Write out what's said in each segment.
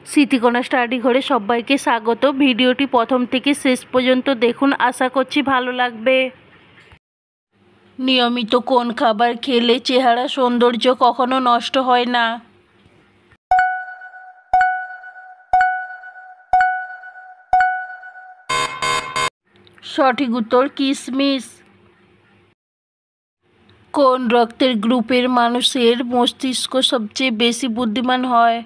Smritikana study ঘরে সবাইকে স্বাগত। ভিডিওটি প্রথম থেকে শেষ পর্যন্ত দেখুন, আশা করছি ভালো লাগবে। নিয়মিত কোন খাবার খেলে চেহারা সৌন্দর্য কখনো নষ্ট হয় না? সঠিক উত্তর কিশমিশ। কোন রক্তের গ্রুপের মানুষের মস্তিষ্ক সবচেয়ে বেশি বুদ্ধিমান হয়?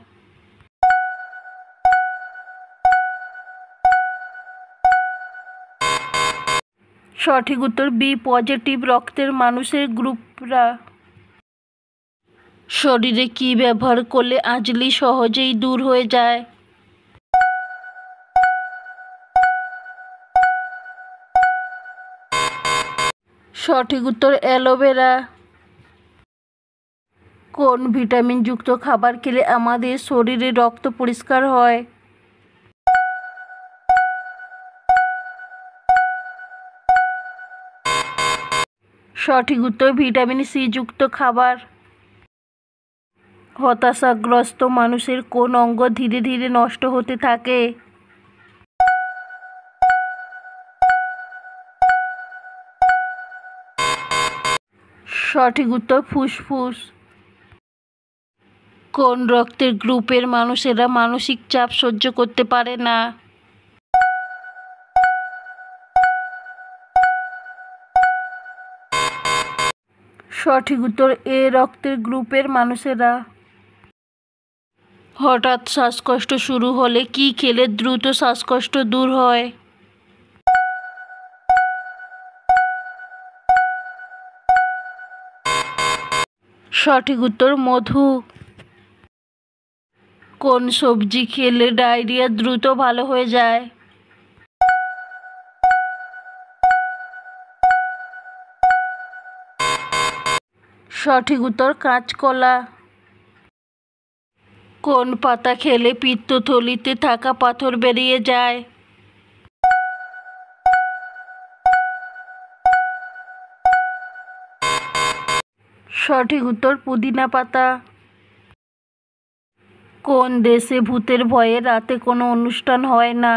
সঠিক উত্তর বি পজিটিভ রক্তের মানুষের গ্রুপরা। শরীরে কি ব্যবহার করলে আঁচলি সহজেই দূর হয়ে যায়? সঠিক উত্তর অ্যালোভেরা। কোন ভিটামিনযুক্ত খাবার খেলে আমাদের শরীরে রক্ত পরিষ্কার হয়? সঠিক উত্তর ভিটামিন সি যুক্ত খাবার। হতাশাগ্রস্ত মানুষের কোন অঙ্গ ধীরে ধীরে নষ্ট হতে থাকে? সঠিক উত্তর ফুসফুস। কোন রক্তের গ্রুপের মানুষেরা মানসিক চাপ সহ্য করতে পারে না? সঠিক উত্তর এ রক্তের গ্রুপের মানুষেরা। হঠাৎ শ্বাসকষ্ট শুরু হলে কি খেলে দ্রুত শ্বাসকষ্ট দূর হয়? সঠিক উত্তর মধু। কোন সবজি খেলে ডায়রিয়া দ্রুত ভালো হয়ে যায়? সঠিক উত্তর কাঁচকলা। কোন পাতা খেলে পিত্তথলিতে থাকা পাথর বেরিয়ে যায়? সঠিক উত্তর পুদিনা পাতা। কোন দেশে ভূতের ভয়ে রাতে কোনো অনুষ্ঠান হয় না?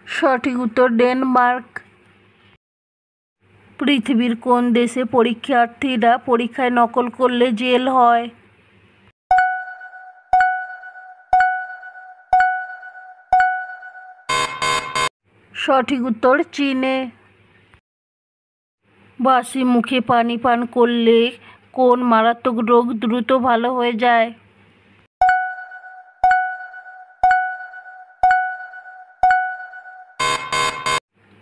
সঠিক উত্তর ডেনমার্ক। পৃথিবীর কোন দেশে পরীক্ষার্থীরা পরীক্ষায় নকল করলে জেল হয়? সঠিক উত্তর চীনে। বাসি মুখে পানি পান করলে কোন মারাত্মক রোগ দ্রুত ভালো হয়ে যায়?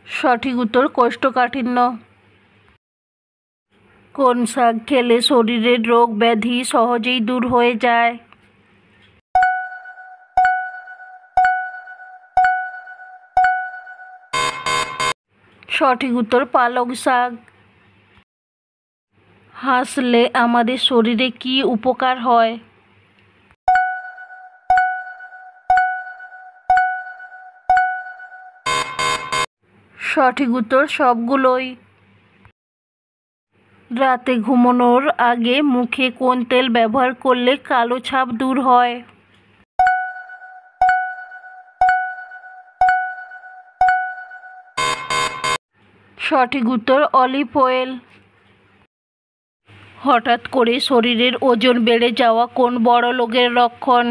সঠিক উত্তর কোষ্ঠকাঠিন্য। কোন শাক খেলে শরীরের রোগ ব্যাধি সহজেই দূর হয়ে যায়? সঠিক উত্তর পালং শাক। হাসলে আমাদের শরীরে কি উপকার হয়? সঠিক উত্তর সবগুলোই। রাতে ঘুমানোর আগে মুখে কোন তেল ব্যবহার করলে কালো ছাপ দূর হয়? সঠিক উত্তর অলিভ অয়েল। হঠাৎ করে শরীরের ওজন বেড়ে যাওয়া কোন বড় রোগের লক্ষণ?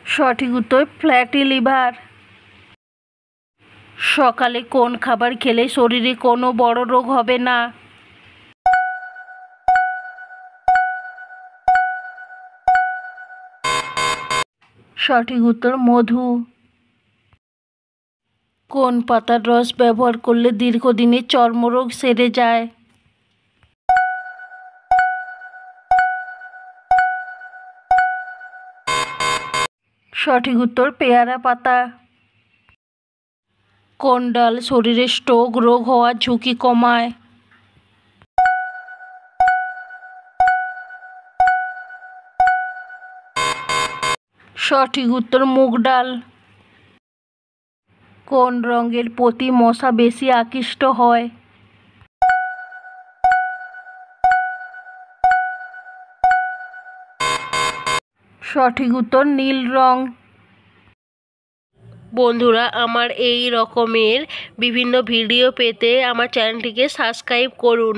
সঠিক উত্তর ফ্যাটি লিভার। সকালে কোন খাবার খেলে শরীরে কোনো বড় রোগ হবে না? সঠিক উত্তর মধু। কোন পাতার রস ব্যবহার করলে দীর্ঘদিনের চর্মরোগ সেরে যায়? সঠিক উত্তর পেয়ারা পাতা। কোন ডাল শরীরে স্ট্রোক রোগ হওয়ার ঝুঁকি কমায়? সঠিক উত্তর মুগ ডাল। কোন রঙের প্রতি মশা বেশি আকৃষ্ট হয়? সঠিক উত্তর নীল রং। বন্ধুরা, আমার এই রকমের বিভিন্ন ভিডিও পেতে আমার চ্যানেলটিকে সাবস্ক্রাইব করুন।